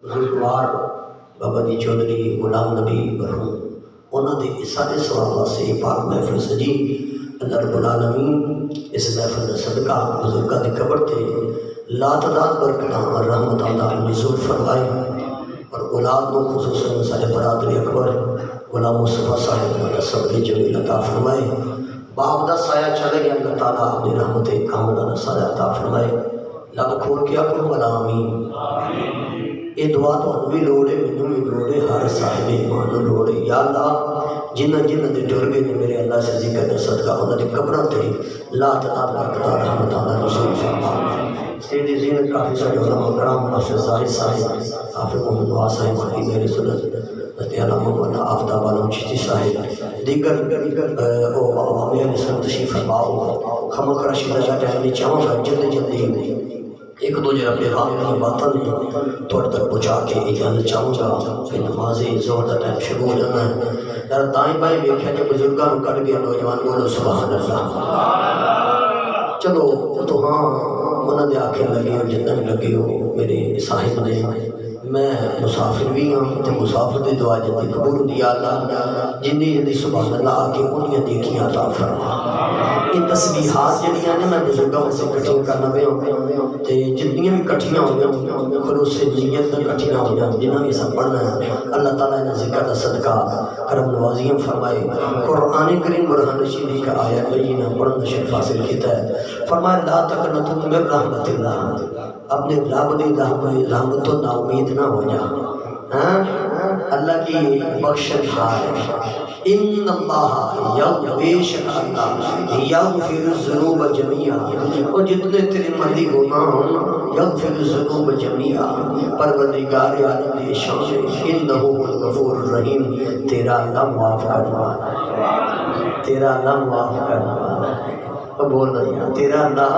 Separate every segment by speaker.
Speaker 1: بزرگوار بابا جی چودھری غلام نبی مرحوم انہوں نے سارے سوال سے پاک محفل سجی اللہ رب العالمین اس محفل کا صدقہ بزرگاں دی قبر تے لا تعداد برکتاں اور رحمتاں دا نزول فرمائے اور اولاد کو خصوصاً سارے برادری اکبر غلام مصطفیٰ صاحب والا صبر جمیل عطا فرمائے باپ دا سایہ چلے گیا اللہ تعالیٰ اپنی رحمت کاملہ دا سایہ عطا فرمائے لب کھول کے اکبر والا آمین یہ دعا تو بھی لوڑے مینوں بھی لوڑے ہر صاحب ایمان لوڑے یا اللہ جنہ جنہ دے ٹر گئے نے میرے اللہ سے ذکر دا صدقہ انہاں دی قبراں تے لا تعداد برکتاں رحمتاں دا نزول فرما سیدی زینت کافی سارے علماء کرام حافظ زاہد صاحب حافظ محمد نواز صاحب حکیم میرے سنت علامہ مولانا آفتاب عالم چشتی صاحب دیگر عوامی اہل سنت تشریف فرماؤ خمق رشید اللہ ٹہلنی چاہوں گا جلدی جلدی ایک دو جرہ پیغام کی باتیں تھوڑ تک پہنچا کے اجازت چاہوں گا کہ نماز زہر کا ٹائم شروع ہو جانا ہے یار دائیں بائیں دیکھا جب بزرگاں کٹ گیا نوجوان بولو سبحان اللہ چلو تو ہاں انہوں نے آنکھیں لگی ہو جتنا بھی لگی ہو میرے صاحب نے میں مسافر بھی ہوں تو مسافر دی دعا جلدی قبول دیا اللہ جنی جلدی سبحان اللہ آکے انہیں دیکھی عطا فرما یہ تسبیحات جنیاں نے میں بزرگوں سے کٹھیں کرنا بھی ہوں تے جتنیاں بھی کٹھیاں ہو جاؤں خلوص سے نیت میں کٹھیاں ہو جاؤں جنہاں بھی سب پڑھنا ہے اللہ تعالیٰ نے ذکر دا صدقہ کرم نوازیاں فرمائے قرآن کریم برہان رشیدی کا آیت بینہ پڑھنا شرف حاصل کیتا ہے فرمائے لا تقنطوا من رحمت اللہ اپنے رب دی رحمت تو نا امید نہ ہو جا اللہ کی بخشش ہے ان اللہ بیشک اللہ یغفر الذنوب جميعا اور جتنے تیرے مرضی گناہ ہوں یغفر الذنوب جميعا پروردگار عالم دی شان انہ الغفور الرحیم تیرا اللہ معاف کرنے والا ہے تیرا اللہ معاف کرنے والا ہے بول رہی ہیں تیرا اللہ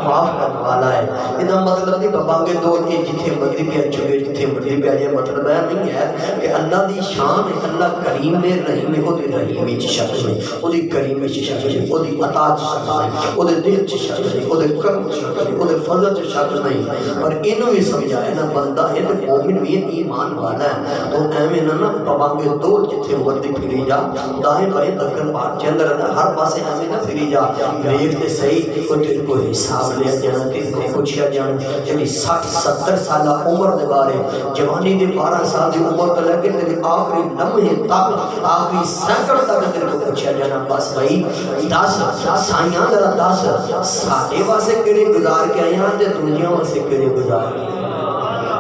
Speaker 1: معاف کرنے والا ہے ادھا مطلب نہیں بابا کے دور کے جتھے مردی پہ چکے جتھے مردی پہ آجائے مطلب ہے نہیں ہے کہ اللہ دی شان ہے اللہ کریم ہے رحیم ہے وہ دی رحیم چی شکل میں وہ دی کریم چی شکل میں وہ دی عطا چی شکل میں وہ دی دل چی شکل میں وہ دی کرم چی شکل میں وہ دی فضل چی شکل میں اور انہوں بھی سمجھائے نا بندہ ہے تو مومن بھی ایمان والا ہے تو ایمیں نا بابا کے دور جتھے مردی پھری جا دائیں بائیں دکن پاک چندر ہر پاسے ایمیں نہ پھری جا دیکھتے صحیح کو تیرے کو حساب لیا جانا تیرے کو پوچھیا جانا یعنی 60-70 سالہ عمر دے بارے جوانی دے 12 سال دی عمر تو لے کے تیرے آخری لمحے تک آخری سیکنڈ تک تیرے کو پوچھیا جانا بس بھائی 10 سائیاں ذرا 10 ساڑھے واسے کڑے گزار کے آئے ہیں تے دنیا واسے کڑے گزار کے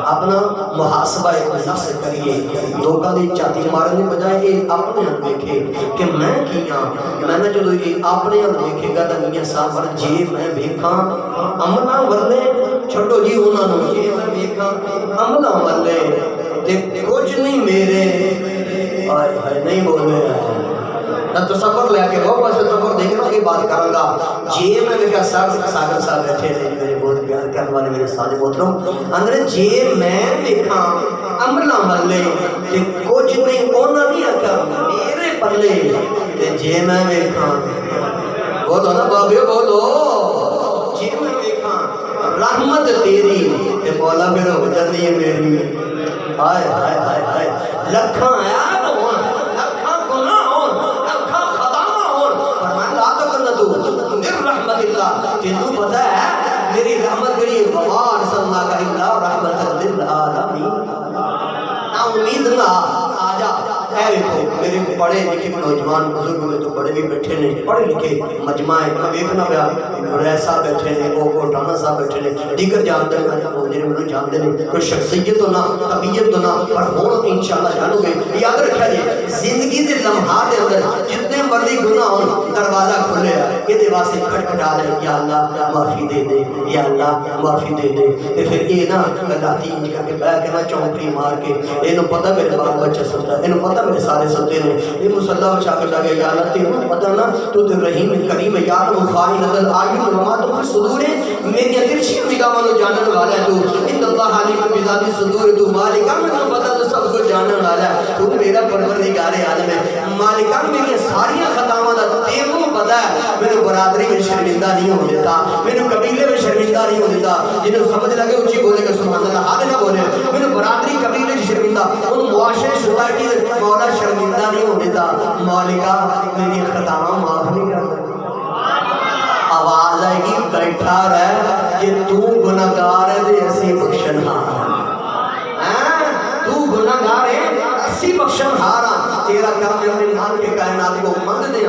Speaker 1: اپنا محاسبہ نفس کریے لوگاں دی چاتی مارنے بجائے یہ اپنے ہم دیکھے کہ میں کیا میں نے جو یہ اپنے ہم دیکھے گا تو میاں صاحب پر جی میں دیکھا عملہ ورلے چھوٹو جی انہوں نے جی میں دیکھا عملہ ورلے کچھ نہیں میرے آئے نہیں بولے نہ تصور لے کے وہ پاسے تصور دیکھنا کہ بات کروں گا جی میں دیکھا ساگر صاحب بیٹھے تھے میرے بہت پیار کرنے والے میرے ساتھ محترم اندر جی میں دیکھا عملہ ملے کہ کچھ نہیں اونا نہیں آکا میرے پلے کہ جی میں دیکھا بولو نا بابیو بولو جی میں دیکھا رحمت تیری کہ مولا میرا ہو جاتی ہے میری آئے آئے آئے آئے لکھاں آیا رحمت اللہ تینوں پتہ ہے میری رحمت کری وَمَا أَرْسَلْنَاكَ إِلَّا رَحْمَةً لِلْعَالَمِينَ نا امید نہ آجا اے دیکھو میرے پڑھے لکھے نوجوان بزرگ میں تو بڑے بھی بیٹھے نے پڑھے لکھے مجمع ہے دیکھنا پیا ریس صاحب بیٹھے نے او ٹانا صاحب بیٹھے نے دیگر جانتے ہیں جنہیں مجھے جانتے ہیں کوئی شخصیت تو نہ طبیعت تو نہ پر ہون انشاءاللہ جانو گے یاد رکھا جی زندگی دے لمحات دے اندر جتنے مرضی گناہ ہوں دروازہ کھلے یہ دے واسطے کھٹکھٹا دے یا اللہ معافی دے دے یا اللہ معافی دے دے پھر یہ نا راتی انج کر کے بیٹھ کے نا چونکڑی مار کے انہوں پتہ میرے بال بچہ سنتا ہے انہوں پتہ میرے سارے سنتے ہیں یہ مصلح بچا کے لگے یا اللہ تیروں پتہ نا تو تے رحیم کریم یاد مخائنۃ العیون وما تخفی الصدور میری ترچھی نگاہوں کو جاننے والا ہے تو ان اللہ علیم بذات الصدور تو مالکہ میں تو پتہ تو سب کو جاننے والا ہے تو میرا پروردگار عالم ہے مالکہ میری ساری خطاواں دا تینوں پتہ ہے میرے برادری میں شرمندہ نہیں ہو دیتا میرے قبیلے میں شرمندہ نہیں ہو دیتا جنہوں سمجھ لگے اونچی بولے گا سبحان اللہ حال نہ بولے میرے برادری مالکا میری خطاواں معاف نہیں کرتا. آواز آئے گی بیٹھا رہ کہ تو گناہگار ہے تے اسی بخشن ہاں. تو گناہگار ہے اسی بخشن ہارا. تیرا کام ہے اپنے مان کے کائنات کو منگ دے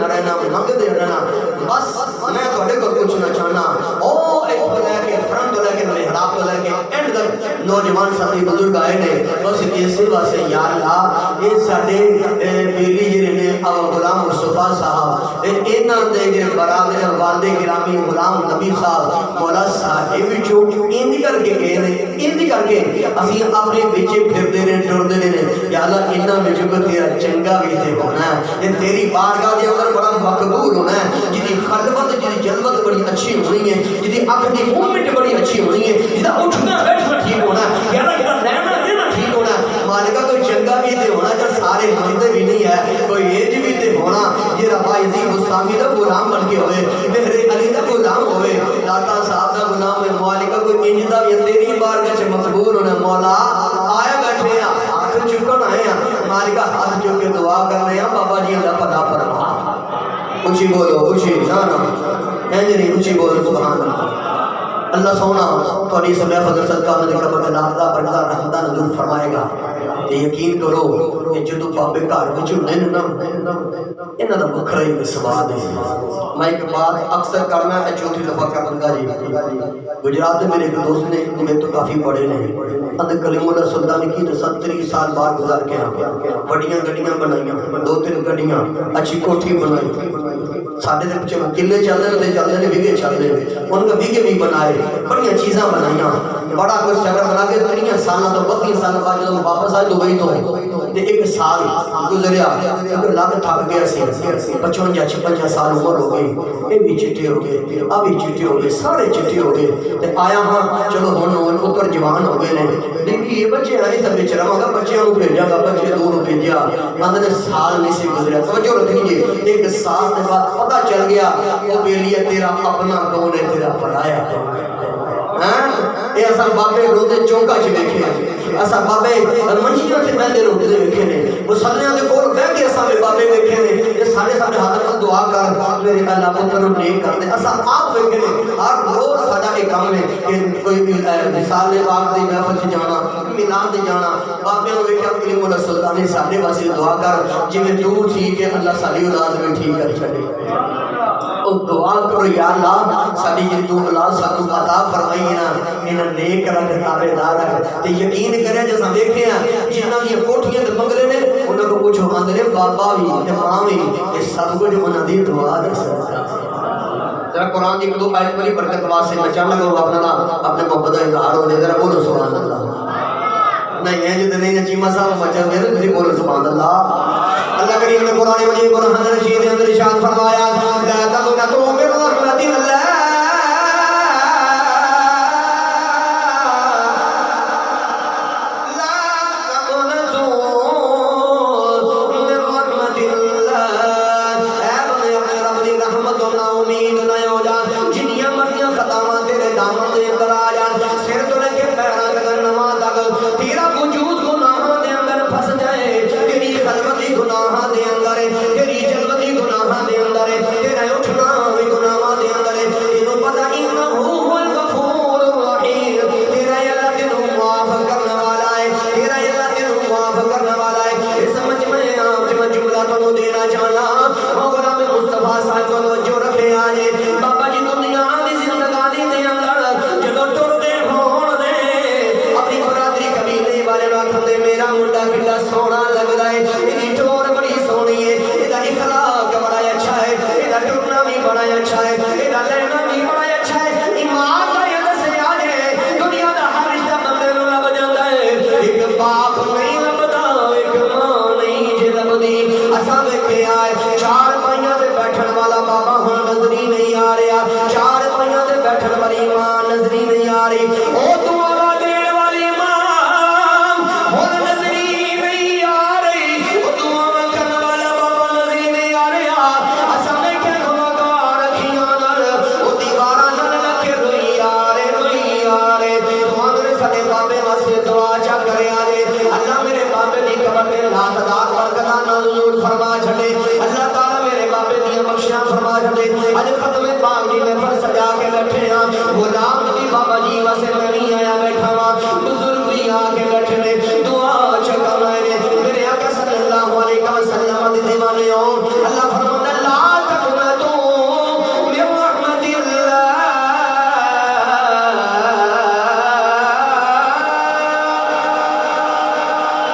Speaker 1: رہنا. بس میں تھوڑے کو پوچھنا چاہنا او ایک تو لے کے فرنٹ تو لے کے محراب تو لے کے اینڈ تک نوجوان ساتھی بزرگ آئے نے بس اسی واسطے یا اللہ یہ ساڈے بیلی جڑے نے اب غلام مصطفیٰ صاحب انہاں دے جڑے برادر والد گرامی غلام نبی صاحب مولا صاحب وچوں انج کر کے گئے نے انج کر کے اسی اپنے وچ پھردے نے ٹردے نے یا اللہ انہاں وچ کو تیرا چنگا بھی تے ہونا ہے یہ تیری بارگاہ دے اندر بڑا مقبول ہونا ہے جی خلوت جی جلوت بڑی اچھی ہونی ہے جی اکھ دی موومنٹ بڑی اچھی ہونی ہے جی اٹھنا بیٹھنا ٹھیک ہونا ہے یا اللہ لینا دینا ٹھیک ہونا ہے. مالکہ کوئی چنگا بھی تے ہونا جو سارے منتے بھی نہیں ہے کوئی ایج بھی تے ہونا یہ ربا یزید بستامی دا غلام بن کے ہوئے میرے علی دا غلام ہوئے داتا صاحب دا غلام ہے. مالکہ کوئی انج دا بھی تیری بارگاہ چ مقبول ہونا. مولا آیا بیٹھے ہیں ہاتھ چکن آئے ہیں مالکہ ہاتھ چک کے دعا کرنے ہیں بابا جی اللہ پتا فرما. اچھی بولو اچھی نا نہیں اچھی بولو سبحان اللہ. اللہ سونا تو علی سمیہ فضل صدقہ میں دیکھا بکر نافدہ بردہ رحمدہ نزول فرمائے گا. یقین کرو کہ جدو بابے گھر وچ ہوندے نا انہاں دا وکھرا ہی سواد ہے. میں ایک بات اکثر کرنا ہے چوتھی دفعہ کروں گا جی. گجرات میں میرے ایک دوست نے میں تو کافی بڑے نے اند کلیم اللہ سلطان کی 70 سال بعد گزار کے بڑیاں گڈیاں بنائیاں 2-3 گڈیاں اچھی کوٹھی بنائی. ساڈے دے پیچھے قلعے چلدے نے ویگے چلدے ان کا ویگے بھی بنائے بڑی چیزاں بنائیاں بڑا کچھ چکر بنا کے 30 سالوں تو 32 سال بعد جب واپس آئے دبئی تو تے ایک سال گزریا لگ تھک گیا سی 55-56 سال عمر ہو گئی. یہ بھی چٹے ہو گئے اب بھی چٹے ہو گئے سارے چٹے ہو گئے تے آیا ہاں چلو ہن پتر جوان ہو گئے نے بیوی یہ بچے ہیں سب وچ رہاں گا بچیاں نوں بھیجا گا بچے دور بھیجیا اندر سال نہیں سی گزریا. توجہ رکھیں جی ایک سال کے بعد پتہ چل گیا وہ بیلیے تیرا اپنا کون ہے تیرا پرایا کون ہے. اے اساں بابے روندے چوکا چ ویکھے اساں بابے منجیاں تے بہندے روندے ویکھے نے مصلیاں دے کول بیٹھ کے اساں بابے ویکھے نے یہ سارے سارے ہاتھ نال دعا کر میرے اللہ پتر نوں نیک کر دے. اساں آپ ویکھے نے ہر روز ساڈا ایک کام ہے کہ کوئی مثال پاک دی محفل چ جانا میلاد تے جانا بابے نوں ویکھیا کلیم اللہ سلطانی ساڈے واسطے دعا کر جویں تو ٹھیک ہے اللہ ساری اولاد بھی ٹھیک کر چھڈے. اور دعا کرو یا اللہ ساری جی تو اولاد سانو عطا فرمائی نا انہاں نیک رکھ تابعدار رکھ تے یقین کرے جساں دیکھے ہیں جنہاں دی کوٹھیاں تے بنگلے نے انہاں کو پوچھو اندر بابا بھی تے ماں بھی یہ سب کچھ انہاں دی دعا دے صدقہ. ذرا قرآن کی 2 آیت بڑی برکت واسطے میں چاہنا کہ وہ اپنے محبت کا اظہار ہو جائے. ذرا بولو سبحان اللہ. نہیں ہے جو نہیں چیمہ صاحب بچہ گئے تھے بولو سبحان اللہ. اللہ کریم نے قرآن مجید قرآن رشید کے اندر ارشاد فرمایا لا تقنطوا من رحمت اللہ بیٹھے ہاں غلام بھی بابا جی واسے میں نہیں آیا بیٹھا ہاں بزرگ بھی آ کے بیٹھے نے دعا چکانا ہے میرے آقا صلی اللہ علیہ وسلم دے دیوانے ہوں اللہ فرماتا لا تقنطوا من رحمت اللہ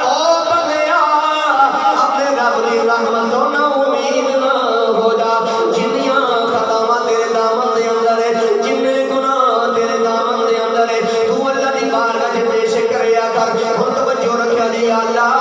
Speaker 1: او بندیا اپنے رب دی رحمتوں نہ امید نہ ہو جا جنیاں خطاواں تیرے دامن دے اندر ہے جنے گناہ تیرے دامن دے اندر ہے تو اللہ دی بارگاہ وچ پیش کریا کر ہن توجہ رکھیا جی یا اللہ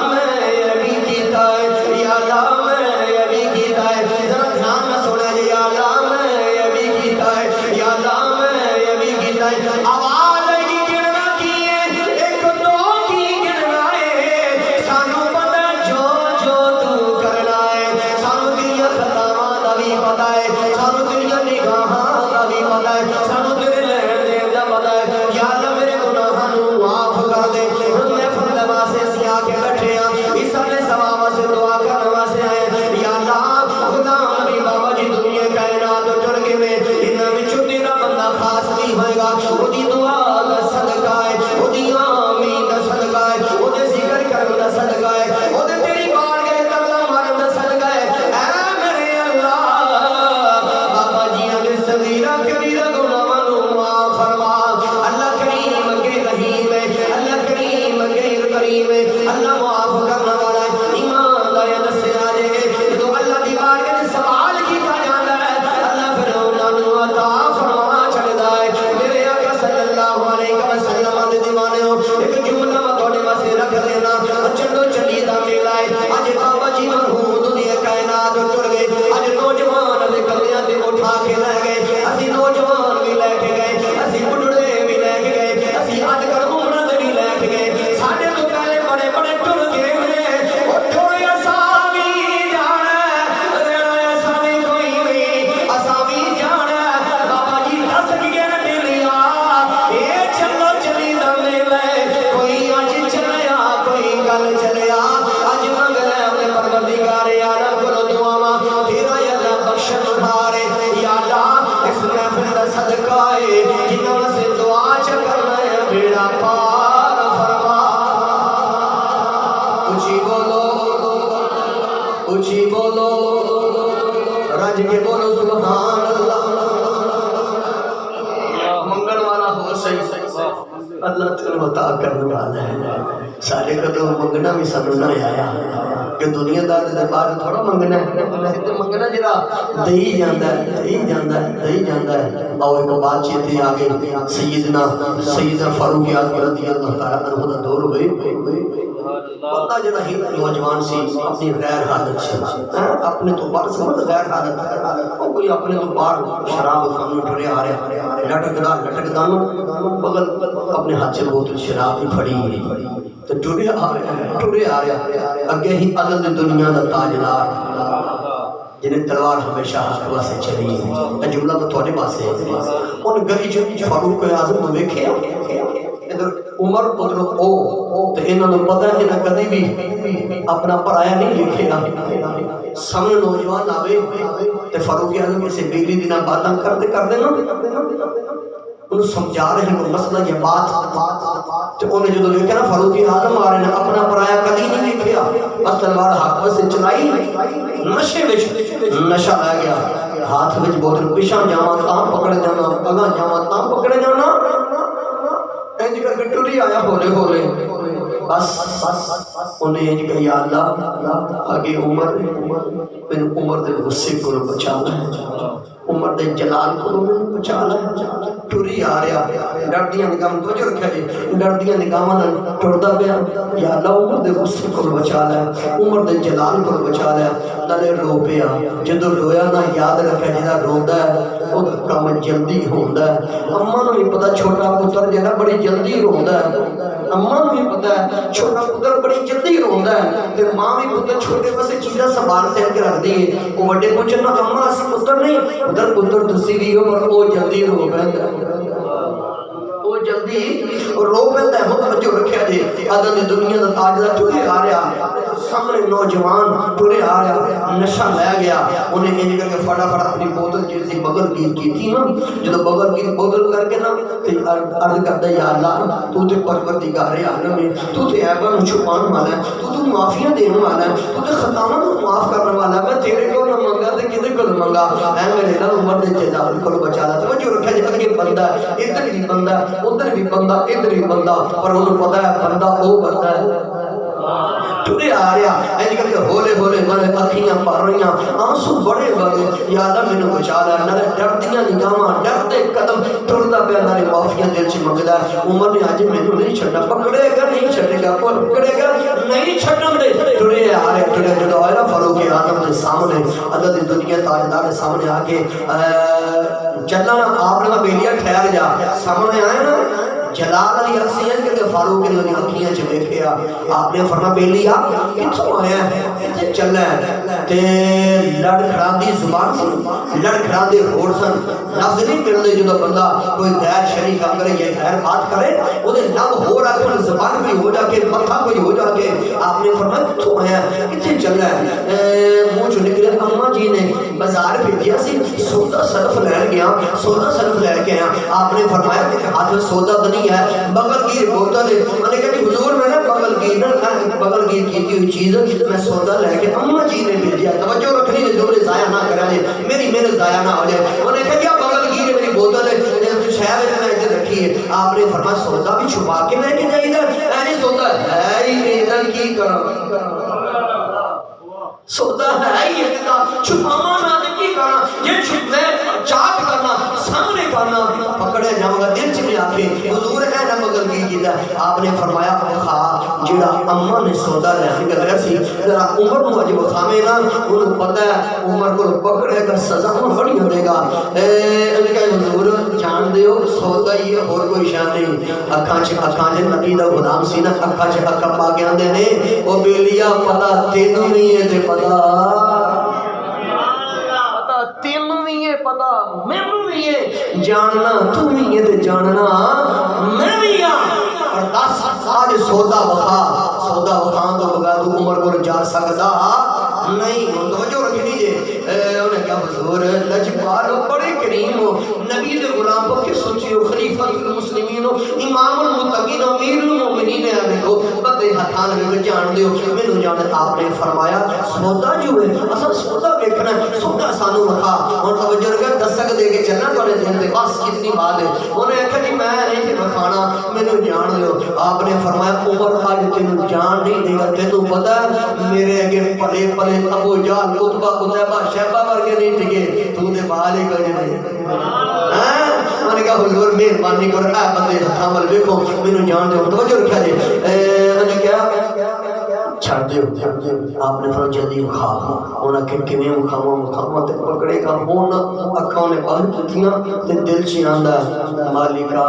Speaker 1: میں یہ بھی کیتا ہے یا اللہ میں یہ بھی کیتا ہے ذرا دھیان نہ سنے جی یا اللہ میں یہ بھی کیتا ہے یا اللہ میں یہ بھی کیتا ہے آواز ہے کہ گننا کی ہے ایک دو کی گننا ہے سانو پتہ جو جو تو کرنا ہے سانو تیری خطاواں دا بھی پتہ ہے سانو تیری نگاہاں دا بھی پتہ ہے سانو تیرے لین دین دا پتہ ہے یا اللہ میرے گناہاں نو معاف کر دے میں فضل واسے سیا کے بیٹھے ہاں اس اپنے ثواب سے دعا کرنے واسے آئے یا اللہ غلام نبی بابا جی دنیا کائنات ٹر کے میں انہاں وچوں تیرا بندہ خاص نہیں ہوئے گا او دی دعا دا صدقہ ہے او دی آمین دا صدقہ ہے او دے ذکر کرن دا صدقہ ہے او دے تیری بارگاہ تقلا مارن دا صدقہ ہے اے میرے اللہ بابا جی اگر صغیرہ کبیرہ گناہاں نو معاف فرما اللہ کریم کے رحیم ہے اللہ کریم کے کریم ہے اللہ معاف کرنا والا ہے ایمان دا یا دسیا جے تو اللہ دی بارگاہ وچ سوال کیتا جاندا ہے اللہ پھر انہاں نو عطا فرما چھڑدا ہے میرے آقا صلی اللہ علیہ وسلم دے دیوانے ہو ایک جملہ میں تواڈے واسطے رکھ دینا چلو چلی دا میلہ ہے اج بابا جی مرحوم دنیا کائنات ٹر گئے اج نوجوان دے کندیاں تے اٹھا کے لے گئے اسی نوجوان بھی لے کے گئے اسی بڈھڑے بھی لے کے گئے اسی اج کل عمر دے بھی لے کے گئے ساڈے تو پہلے بڑے بڑے ٹر گئے نے او ٹر اساں بھی جانا رہنا ایسا نہیں کوئی نہیں اساں بھی جانا بابا جی دس گئے نے میلیا اے چلو چلی دا میلہ کوئی اج چلیا کوئی کل چلیا اج منگ لے اپنے پروردگار عالم کولوں دعاواں تیرا اللہ بخشن ہارے یا اللہ اس محفل دا صدقہ ہے جنہاں واسطے دعا کرنا ہے بیڑا پار فرما اونچی بولو رج کے بولو سبحان اللہ منگل والا ہو صحیح اللہ تعالی عطا کرنے والا ہے سارے کو منگنا بھی سانو نہ آیا کہ دنیا دار دے بعد تھوڑا منگنا ہے تے منگنا جڑا دئی جاندا ہے آؤ ایک بات چیتے آگے سیدنا فاروق اعظم رضی اللہ تعالیٰ عنہ دا دور ہوئے بندہ جڑا ہی نوجوان سی اپنی غیر حالت سے اپنے تو باہر سمجھ غیر حالت کوئی اپنے تو باہر شراب خانوں ٹرے آ رہے لٹکدا بغل اپنے ہاتھ سے بوتل شراب بھی پھڑی تو ٹرے آ رہے اگے ہی عدل دنیا دا تاجدار جنہیں تلوار ہمیشہ حق واسے چلی ہے جملہ تو تھوڑے پاسے ان گلی فاروق اعظم نے ویکھے ادھر عمر پتر او تو انہوں نے پتہ ہے نہ کدی بھی اپنا پرایا نہیں لکھے گا سامنے نوجوان آوے تو فاروق اعظم کسی بیلی دینا باتاں کرتے نا انہوں سمجھا رہے ہیں مسئلہ یہ بات تو انہیں جو دیکھا نا فاروق اعظم آ رہے ہیں اپنا پرایا کدی نہیں لکھیا بس تلوار ہاتھ سے چلائی نشے نشہ لے گیا ہاتھ میں بوتل پیچھا جاواں تاں پکڑ جانا اگاں جاواں تاں پکڑ جانا انج کر کے ٹری آیا ہولے بس انہیں انج کہا یا اللہ آگے عمر دے غصے کو بچانا ہے عمر دے جلال کو بچانا ہے ٹری آ رہا ڈردیاں نگاہ تو جو رکھا جی ڈردیاں نگاہ ٹردا پیا یا اللہ عمر دے غصے کو بچا لے عمر دے جلال کو بچا لے نالے رو پیا جدو رویا نہ یاد رکھا جدا روندا ہے وہ کام جلدی ہوندا ہے اماں نوں بھی پتہ چھوٹا پتر جڑا بڑی جلدی روندا ہے اماں نوں بھی پتہ ہے چھوٹا پتر بڑی جلدی روندا ہے تے ماں بھی پتر چھوٹے پاسے چیزاں سنبھال کے رکھدی ہے وہ بڑے پوچھن نا اماں اسی پتر نہیں پتر تسی بھی ہو پر وہ جلدی رو پیندا وہ جلدی رو پیندا ہے توجہ رکھیا جی عدل دنیا دا تاجدار ٹرے آ رہا سامنے نوجوان ٹرے آ رہا نشہ لے گیا انہیں انج کر کے فٹافٹ اپنی بوتل جیسی بغل کی تھی نا جب بغل کی بوتل کر کے نا عرض کرتا ہے یا اللہ تو تے پروردگار عالم ہے تو تے عیباں نوں چھپان والا ہے تو معافیاں دین والا ہے تو تے خطاواں نوں معاف کرنے والا ہے میں تیرے کول نہ منگا تے کدے کول منگا اے میرے نال عمر دے جلال کول بچا لا توجہ رکھے جے اگے بندہ ادھر بھی بندہ ادھر بھی بندہ ادھر بھی بندہ پر انہوں پتہ ہے بندہ او بندہ ہے ٹرے آ رہا اینج کر کے ہولے ہولے میں اکھیاں پڑھ رہیاں آنسو بڑے بڑے یا اللہ مینوں بچا لے نالے ڈردیاں نگاہاں ڈردے قدم ٹردا پیا نالے معافیاں دل چ منگدا عمر نے اج مینوں نہیں چھڈنا پکڑے گا نہیں چھڈے گا پکڑے گا نہیں چھڈن دے ٹرے آ رہے ٹرے جدوں آیا فاروق اعظم دے سامنے اللہ دی دنیا تاجدار دے سامنے آ کے چلنا آپ نے بیلیا ٹھہر جا سامنے آئے نا جلال علی اکسیاں کر کے فاروق نے انہیں اکھیاں چ دیکھیا آپ نے فرمایا بیلیا کتھوں آیا ہے کتے چلا ہے تے لڑ کھڑاندی زبان سی لڑ کھڑاندے ہور سن لفظ نہیں ملدے جدوں بندہ کوئی غیر شرعی کام کرے یا غیر بات کرے اودے لب ہور آکھن زبان بھی ہو جا کے متھا کوئی ہو جا کے آپ نے فرمایا کتھوں آیا ہے کتے چلا ہے منہ چ نکلے اماں جی نے بازار بھیجیا سی سودا صرف لین گیا سودا صرف لے کے آیا آپ نے فرمایا کہ ہاتھ میں سودا تو نہیں ہے بغل گیر بوتل ہے میں نے کہا کہ حضور میں نے بغل گیر کی ہوئی چیز میں سودا لے کے اماں جی نے بھیجیا توجہ رکھنی ہے جملے ضائع نہ کرا لے میری محنت ضائع نہ ہو جائے میں نے کہا کیا بغل گیر میری بوتل ہے شہر میں ادھر رکھی ہے آپ نے فرمایا سودا بھی چھپا کے لے کے جائے گا ایسے سودا ہے ہی ادھر کی کرا سودا ہے ہی ادھر چھپاوا نہ کی کرنا یہ چھپنے چاک کرنا سامنے کرنا پکڑے جاؤں گا دل چلے آکے حضور ہے نہ مگر کی کیتا آپ نے فرمایا خواہ جیڑا اممہ نے سودا لہن کا غیر سی ذرا عمر کو عجب خامے نا انہوں پتہ ہے عمر کو پکڑے کا سزا میں بڑی ہو دے گا انہوں کہا حضور جان دے ہو سودا ہی ہے اور کوئی شان نہیں اکھاں چے نبی دا غلام سی نا اکھاں چے اکھاں پا کے آندے نے او بیلیا پتہ تینوں نہیں ہے تے پتہ تینوں نہیں ہے پتہ مینوں نہیں ہے جاننا تو نہیں ہے تے جاننا میں بھی ہاں اور 10 آج سودا وخان تو بغیر تو عمر کو جا سکتا نہیں توجہ رکھ لیجیے انہیں کہا حضور لجپال ہو بڑے کریم ہو نبی دے غلام پر کے سوچے ہو خلیفہ المسلمین ہو امام المتقین امیر المومنین ہے دیکھو بدے ہتھان میں جان دے ہو میں جانے آپ نے فرمایا سودا جو ہے اصل سودا دیکھنا ہے سودا سانو رکھا اور توجہ رکھا دستک دے کے چلنا توڑے دن دے بس کتنی بات ہے انہیں کہا جی میں نہیں تھے رکھانا میں جان دے ہو آپ نے فرمایا عمر آج تینوں جان نہیں دے گا تینوں پتا میرے اگے پلے پلے ابو جال قطبہ قطبہ شہبہ ورگے نہیں ٹھگے تو دے بحالی کوئی نہیں میں نے کہا حضور مہربانی کر اے بندے ہتھامل دیکھو میں جان دے ہو توجہ رکھا جی میں نے کہا چھڑ دیو آپ نے فرمایا جلدی اٹھا انہاں کہ کیویں مخامہ تے پکڑے گا ہن اکھاں نے بند کیتیاں تے دل چ آندا مالکا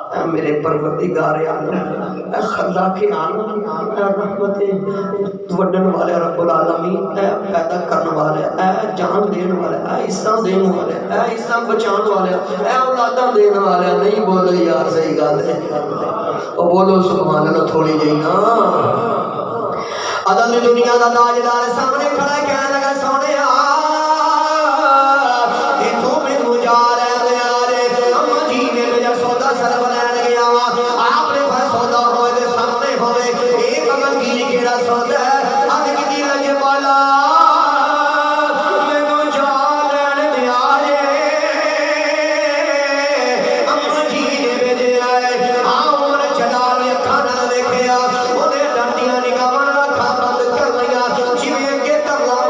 Speaker 1: اے میرے پروردگار عالم اے خلاق عالم اے رحمت وڈن والے رب العالمین اے پیدا کرنے والے اے جان دین والے اے عزت دین والے اے عزت بچان والے اے اولاداں دین والے نہیں بولو یار صحیح گل ہے او بولو سبحان اللہ تھوڑی جئی نا عدم دنیا دا تاجدار سامنے کھڑا ہے کہنے لگا سونے تو میں گزار ہے یارے اماں جی نے میرا سودا سر بنانے گیا آپ نے پھر سودا ہوئے دے سامنے ہوئے ایک اماں جی کیڑا سودا ہے اگ کی لج والا میں گزار ہے یارے اماں جی نے بھیجے آئے عمر جلال نے کھانا دیکھیا اودے ڈنڈیاں نگاہاں کھا بند کر لیا جویں کہ ترلا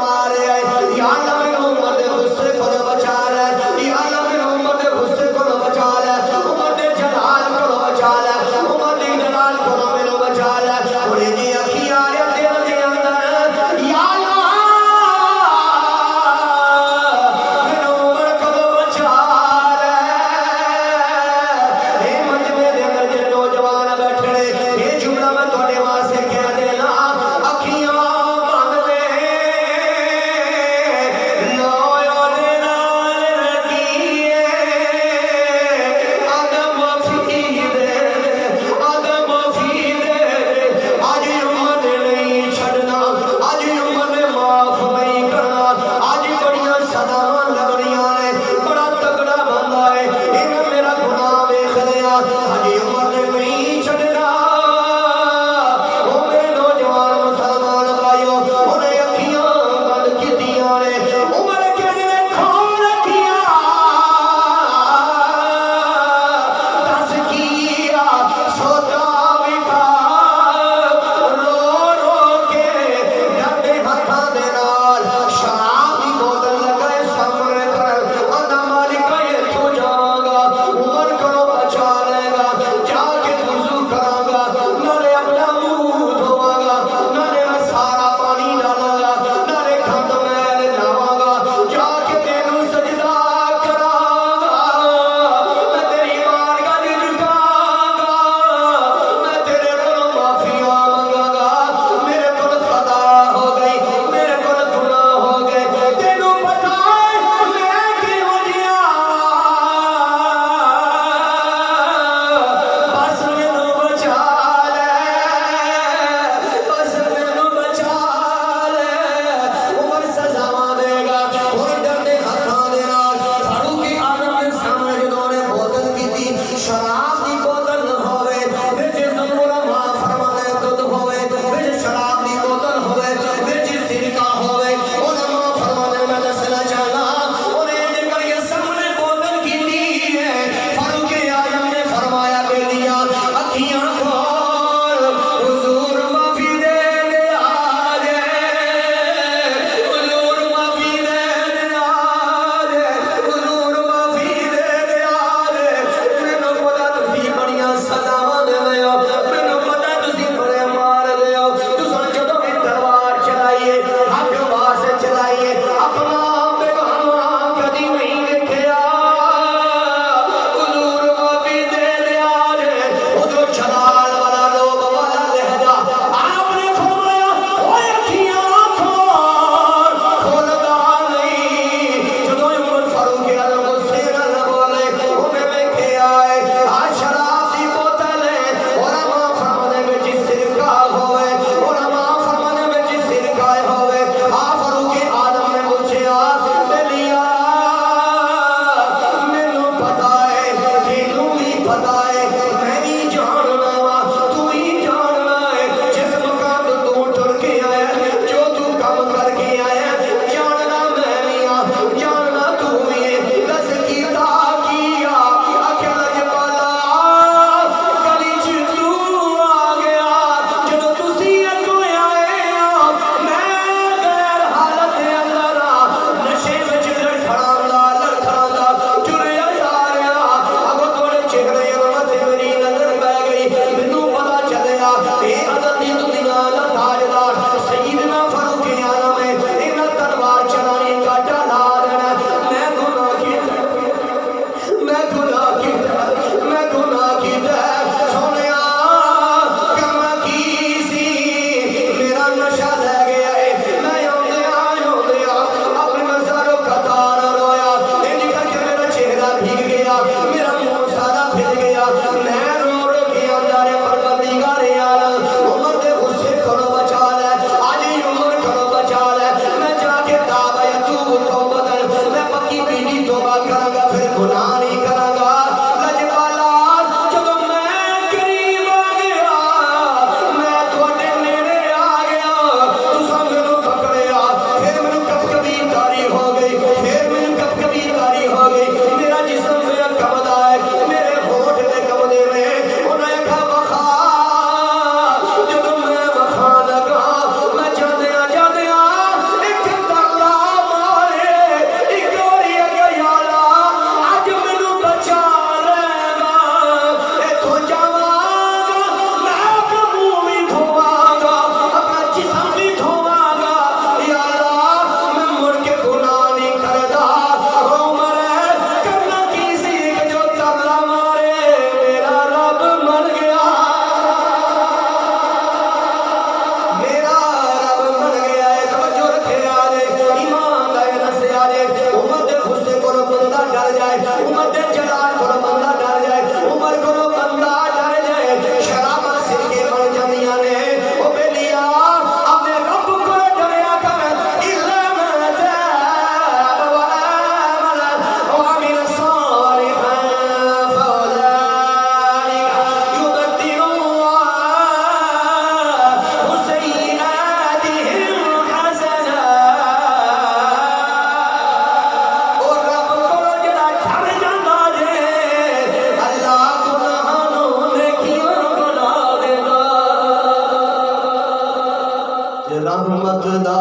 Speaker 1: رحمت دا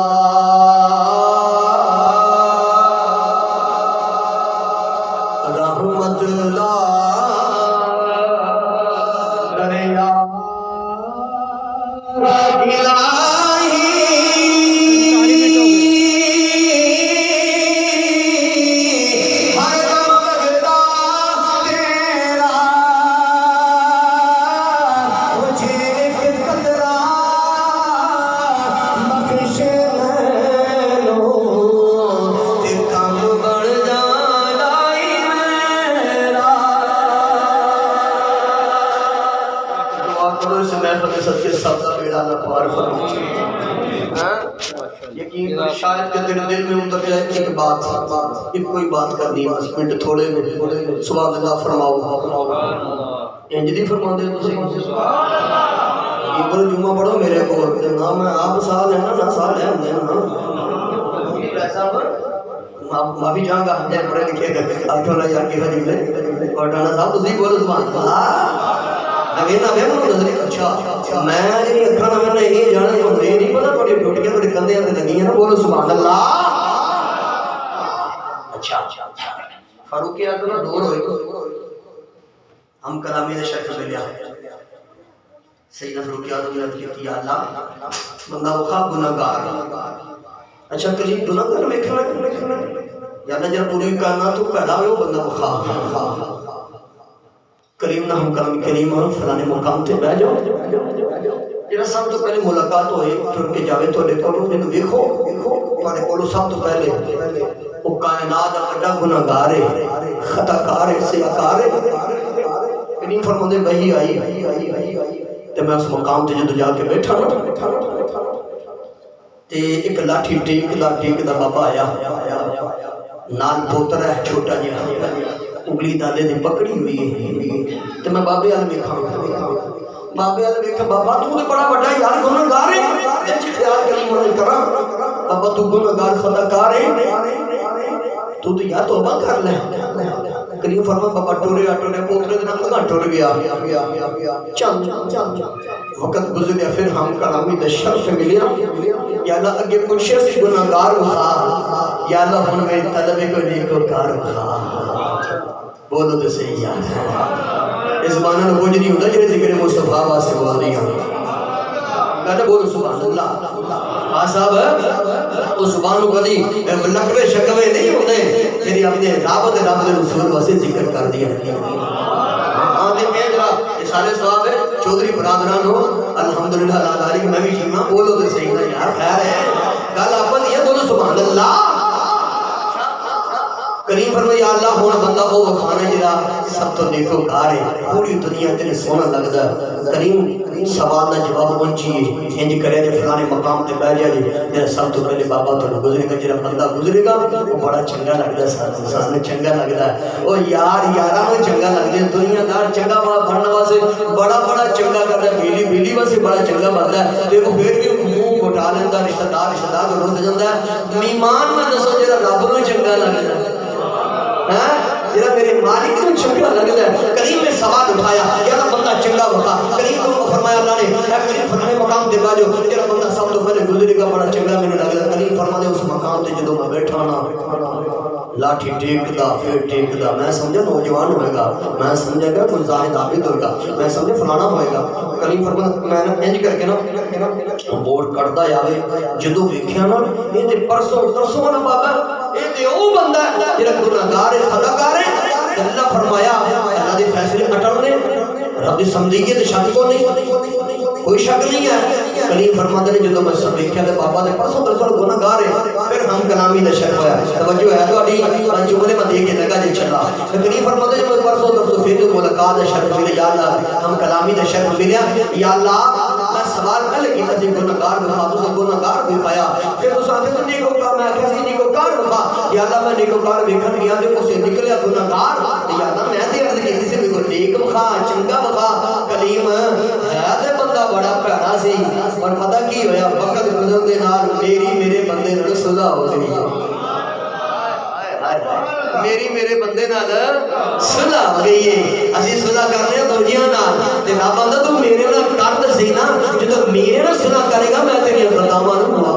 Speaker 1: رحمت دا دریا شاید کہ تیرے دل میں اتر جائے ایک بات کوئی بات کرنی ہے، 10 منٹ تھوڑے میں سبحان اللہ فرماؤ انج دی فرما دے تسی یہ بول جمعہ پڑھو میرے کو نہ میں آپ سال ہے نہ سال ہے ایسا معافی چاہوں گا ہم پڑھے لکھے آپ چھوڑا یار کی حجم میں اور ڈانا صاحب تسی بولو سبحان اللہ اچھا میں اکھاں نہ میں یہ جانا یہ نہیں پتا تھوڑی ڈوٹیاں تھوڑے کندھے تے لگی ہیں نا بولو سبحان اللہ اچھا فاروق اعظم دور ہوئے ہم کلامی دے شرف میں لیا سیدنا فاروق اعظم نے کہا یا اللہ بندہ وخا گناہگار اچھا قریب گناہگار ویکھنا یا اللہ جب پوری کائنات تو پیدا ہوئے وہ بندہ وخا کریم نہ ہم کلامی کریم ہوں فلانے مقام تے بہ جاؤ جڑا سب تو پہلے ملاقات ہوئے ٹر کے جاوے تو دیکھو جنوں دیکھو تواڈے کولوں سب تو پہلے وہ کائنات دا بڑا گناہگار ہے خطا کار ہے سیاکار ہے کریم فرماندے وحی آئی تے میں اس مقام تے جدوں جا کے بیٹھا نا تے ایک لاٹھی ٹیک دا بابا آیا نال پوتر ہے چھوٹا جہا انگلی دالے دی پکڑی ہوئی ہے تے میں بابے آل ویکھاں بابا تو تے بڑا بڑا یار گناہگار ہے اچ خیال کریم نے کرا بابا تو گناہگار خطا کار ہے تو یار توبہ کر لے کریم فرما بابا ٹورے پوترے دے نال لگا ٹر گیا چل وقت گزر گیا پھر ہم کلامی دے شرف ملیا یا اللہ اگے پوچھے سی گناہگار وخا یا اللہ ہن میری طلب کو نیکوکار وخا بولو تو صحیح یاد ہے اس زمانہ میں کچھ نہیں ہوتا جنہیں ذکر مصطفیٰ واسطے بول رہی ہوں کہتے بولو سبحان اللہ ہاں صاحب وہ سبحان کو دی لکوے شکوے نہیں ہوتے تیری اپنے رب دے رسول واسطے ذکر کر دیا ہاں دے میں جرا یہ سارے صاحب ہے چودھری برادران ہو الحمدللہ اللہ علیہ میں بھی شیمہ بولو تو صحیح نا یار خیر ہے کل آپ یہ بولو سبحان اللہ کریم فرمایا یا اللہ ہون بندہ وہ وکھانا جڑا سب تو نیکوکار ہے پوری دنیا تے سونا لگدا کریم سوال دا جواب پہنچیے انج کرے تے فلانے مقام تے بیٹھ جا جے سب تو پہلے بابا تو گزرے گا جڑا بندہ گزرے گا وہ بڑا چنگا لگدا سانوں چنگا لگدا او یار یاراں نوں چنگا لگدا دنیا دار چنگا بنن واسطے بڑا چنگا کردا بیلی واسطے بڑا چنگا بندا تے وہ پھر بھی منہ اٹھا لیندا رشتہ دار روز جاندا ایمان میں دسو جڑا رب نوں چنگا لگدا جنہا میرے مالک کو چنگا لگتا ہے کریم نے سوال اٹھایا یا اللہ بندہ چنگا بتا کریم کو فرمایا اللہ نے اے کریم فرمانے مقام دے باجو جنہا بندہ سب تو پہلے گزرے گا بڑا چنگا میں نے لگتا کریم فرما دے اس مقام دے جدو میں بیٹھانا لاٹھی ٹیک دا پھر ٹیک دا میں سمجھا نوجوان ہوئے گا میں سمجھا گا کوئی زاہد عابد ہوئے گا میں سمجھا فلانا ہوئے گا کریم فرما میں نے انج کر کے نا بورڈ کٹدا جاوے جدو ویکھیا نا یہ تے پرسوں نا بابا یہ تے او بندہ ہے جڑا گناہگار ہے خطا کار ہے اللہ فرمایا اللہ دے فیصلے اٹل نے رب دی سمجھیے شک کو نہیں کوئی شک نہیں ہے کریم فرماتے ہیں جدو میں سب دیکھا تے بابا دے پاسوں دراصل گناہگار ہے پھر ہم کلامی دا شک ہویا توجہ ہے تہاڈی جملے میں دیکھ کے لگا جے چلا کریم فرماتے ہیں جب پرسوں پھر ملاقات دا شک ملے یا اللہ ہم کلامی دا شک ملیا یا اللہ میں سوال پہلے کیتا سی گناہگار بخا تو گناہگار بھی پایا پھر تو ساتھ تو نیکوکار میں آکھیا سی نیکوکار بخا یا اللہ میں نیکوکار ویکھن گیا تے اسے نکلیا گناہگار یا اللہ میں تے عرض کیتی سی میرے کو نیک بخا چنگا بخا کلیم ہے تے بندہ بڑا پیڑا سی اور پتہ کی ہویا وقت گزر دے نال میرے بندے نال صلح ہو گئی میرے بندے نال صلح ہو گئی ہے اسی صلح کرنے ہیں دوجیاں نال تے رب آندا تو میرے نال کر دسی نا جدوں میرے نال صلح کرے گا میں تیری خطاواں نوں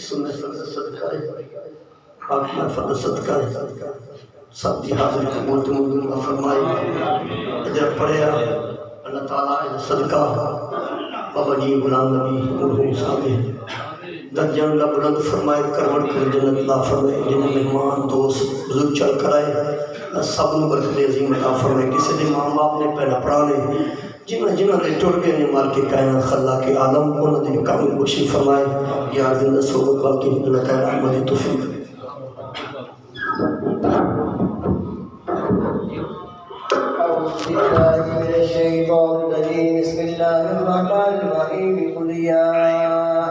Speaker 1: سنت صدقہ ہے آپ محفظ صدقہ ہے سب کی حاضر قبول منظور فرمائی اجر پڑھیا اللہ تعالیٰ صدقہ بابا جی غلام نبی مرحوم صاحب درجہ اللہ بلند فرمائے کروڑ کر جنت اللہ فرمائے جنہیں مہمان دوست بزرگ چل کر آئے سب نے برکت عظیم عطا فرمائے کسی نے ماں باپ نے پہلا پرانے جنہ نے ٹوٹ گئے نے مال کے کائنات خلا کے عالم انہوں نے کامل بخشی فرمائے یا زندہ صحبت باقی اللہ تعالیٰ احمد توفیق
Speaker 2: أعوذ بالله من الشيطان الرجيم بسم الله الرحمن الرحيم قل يا